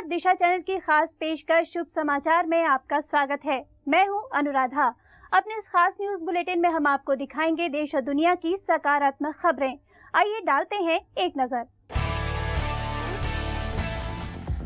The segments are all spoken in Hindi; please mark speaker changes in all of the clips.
Speaker 1: नमस्कार, दिशा चैनल की खास पेशकश शुभ समाचार में आपका स्वागत है। मैं हूं अनुराधा। अपने इस खास न्यूज बुलेटिन में हम आपको दिखाएंगे देश और दुनिया की सकारात्मक खबरें। आइए डालते हैं एक नजर।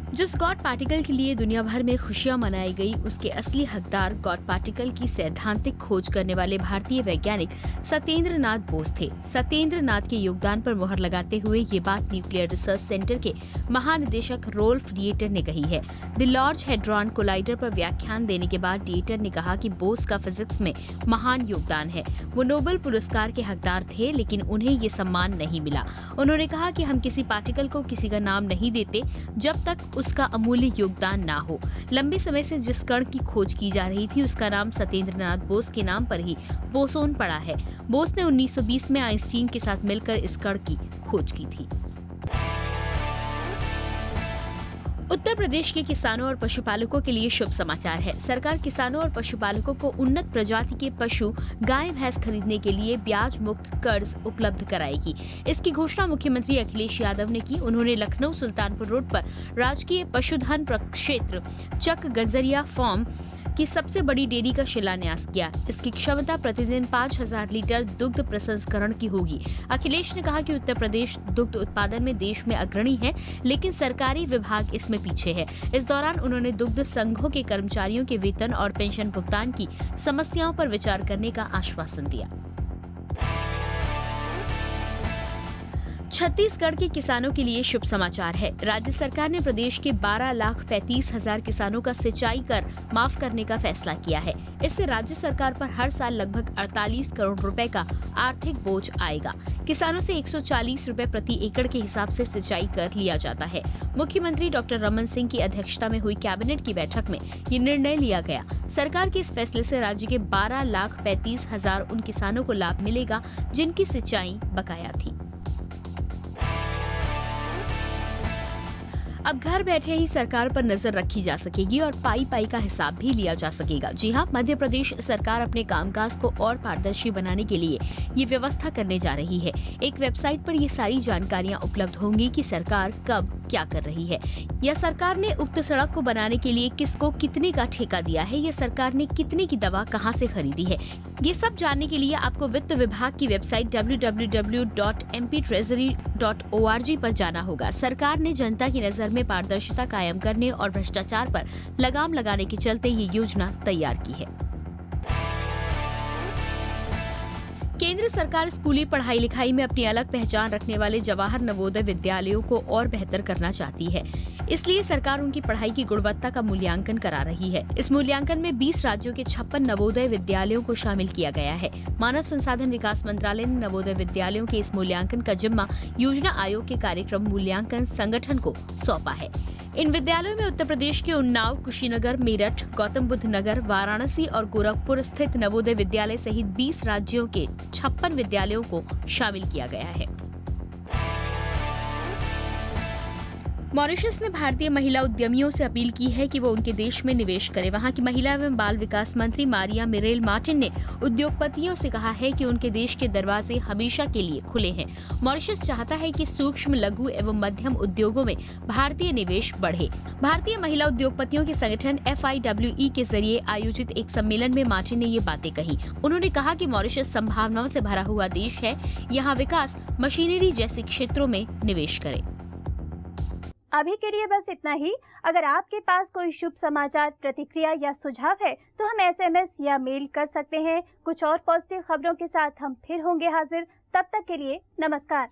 Speaker 2: जिस गॉड पार्टिकल के लिए दुनिया भर में खुशियां मनाई गई, उसके असली हकदार गॉड पार्टिकल की सैद्धांतिक खोज करने वाले भारतीय वैज्ञानिक सत्येंद्र नाथ बोस थे। सत्येंद्र नाथ के योगदान पर मुहर लगाते हुए ये बात न्यूक्लियर रिसर्च सेंटर के महानिदेशक रोल्फ डिएटर ने कही है। द लार्ज हेड्रॉन कोलाइडर पर व्याख्यान देने के बाद डिएटर ने कहा कि बोस का फिजिक्स में महान योगदान है। वो नोबेल पुरस्कार के हकदार थे, लेकिन उन्हें ये सम्मान नहीं मिला। उन्होंने कहा कि हम किसी पार्टिकल को किसी का नाम नहीं देते जब तक उसका अमूल्य योगदान ना हो। लंबे समय से जिस कण की खोज की जा रही थी, उसका नाम सत्येंद्र नाथ बोस के नाम पर ही बोसोन पड़ा है। बोस ने 1920 में आइंस्टीन के साथ मिलकर इस कण की खोज की थी। उत्तर प्रदेश के किसानों और पशुपालकों के लिए शुभ समाचार है। सरकार किसानों और पशुपालकों को उन्नत प्रजाति के पशु, गाय भैंस खरीदने के लिए ब्याज मुक्त कर्ज उपलब्ध कराएगी। इसकी घोषणा मुख्यमंत्री अखिलेश यादव ने की। उन्होंने लखनऊ सुल्तानपुर रोड पर राजकीय पशुधन प्रक्षेत्र चक गजरिया फार्म की सबसे बड़ी डेयरी का शिलान्यास किया। इसकी क्षमता प्रतिदिन 5000 लीटर दुग्ध प्रसंस्करण की होगी। अखिलेश ने कहा कि उत्तर प्रदेश दुग्ध उत्पादन में देश में अग्रणी है, लेकिन सरकारी विभाग इसमें पीछे है। इस दौरान उन्होंने दुग्ध संघों के कर्मचारियों के वेतन और पेंशन भुगतान की समस्याओं पर विचार करने का आश्वासन दिया। छत्तीसगढ़ के किसानों के लिए शुभ समाचार है। राज्य सरकार ने प्रदेश के 12,35,000 किसानों का सिंचाई कर माफ करने का फैसला किया है। इससे राज्य सरकार पर हर साल लगभग 48 करोड़ रुपए का आर्थिक बोझ आएगा। किसानों से 140 रुपए प्रति एकड़ के हिसाब से सिंचाई कर लिया जाता है। मुख्यमंत्री डॉक्टर रमन सिंह की अध्यक्षता में हुई कैबिनेट की बैठक में ये निर्णय लिया गया। सरकार के इस फैसले से राज्य के 12,35,000 उन किसानों को लाभ मिलेगा जिनकी सिंचाई बकाया थी। अब घर बैठे ही सरकार पर नजर रखी जा सकेगी और पाई पाई का हिसाब भी लिया जा सकेगा। जी हां, मध्य प्रदेश सरकार अपने कामकाज को और पारदर्शी बनाने के लिए ये व्यवस्था करने जा रही है। एक वेबसाइट पर ये सारी जानकारियां उपलब्ध होंगी कि सरकार कब क्या कर रही है, या सरकार ने उक्त सड़क को बनाने के लिए किसको कितने का ठेका दिया है, या सरकार ने कितने की दवा कहां से खरीदी है। ये सब जानने के लिए आपको वित्त विभाग की वेबसाइट www.mptreasury.org पर जाना होगा। सरकार ने जनता की नजर में पारदर्शिता कायम करने और भ्रष्टाचार पर लगाम लगाने के चलते ये योजना तैयार की है। केंद्र सरकार स्कूली पढ़ाई लिखाई में अपनी अलग पहचान रखने वाले जवाहर नवोदय विद्यालयों को और बेहतर करना चाहती है। इसलिए सरकार उनकी पढ़ाई की गुणवत्ता का मूल्यांकन करा रही है। इस मूल्यांकन में 20 राज्यों के 56 नवोदय विद्यालयों को शामिल किया गया है। मानव संसाधन विकास मंत्रालय ने नवोदय विद्यालयों के इस मूल्यांकन का जिम्मा योजना आयोग के कार्यक्रम मूल्यांकन संगठन को सौंपा है। इन विद्यालयों में उत्तर प्रदेश के उन्नाव, कुशीनगर, मेरठ, गौतम बुद्ध नगर, वाराणसी और गोरखपुर स्थित नवोदय विद्यालय सहित 20 राज्यों के 56 विद्यालयों को शामिल किया गया है। मॉरिशस ने भारतीय महिला उद्यमियों से अपील की है कि वो उनके देश में निवेश करें। वहां की महिला एवं बाल विकास मंत्री मारिया मिरेल मार्टिन ने उद्योगपतियों से कहा है कि उनके देश के दरवाजे हमेशा के लिए खुले हैं। मॉरिशस चाहता है कि सूक्ष्म, लघु एवं मध्यम उद्योगों में भारतीय निवेश बढ़े। भारतीय महिला उद्योगपतियों के संगठन FIWE के जरिए आयोजित एक सम्मेलन में मार्टिन ने ये बातें कही। उन्होंने कहा कि मॉरिशस संभावनाओं से भरा हुआ देश है। यहाँ विकास, मशीनरी जैसे क्षेत्रों में निवेश करे।
Speaker 1: अभी के लिए बस इतना ही। अगर आपके पास कोई शुभ समाचार, प्रतिक्रिया या सुझाव है तो हम SMS या मेल कर सकते हैं। कुछ और पॉजिटिव खबरों के साथ हम फिर होंगे हाजिर। तब तक के लिए नमस्कार।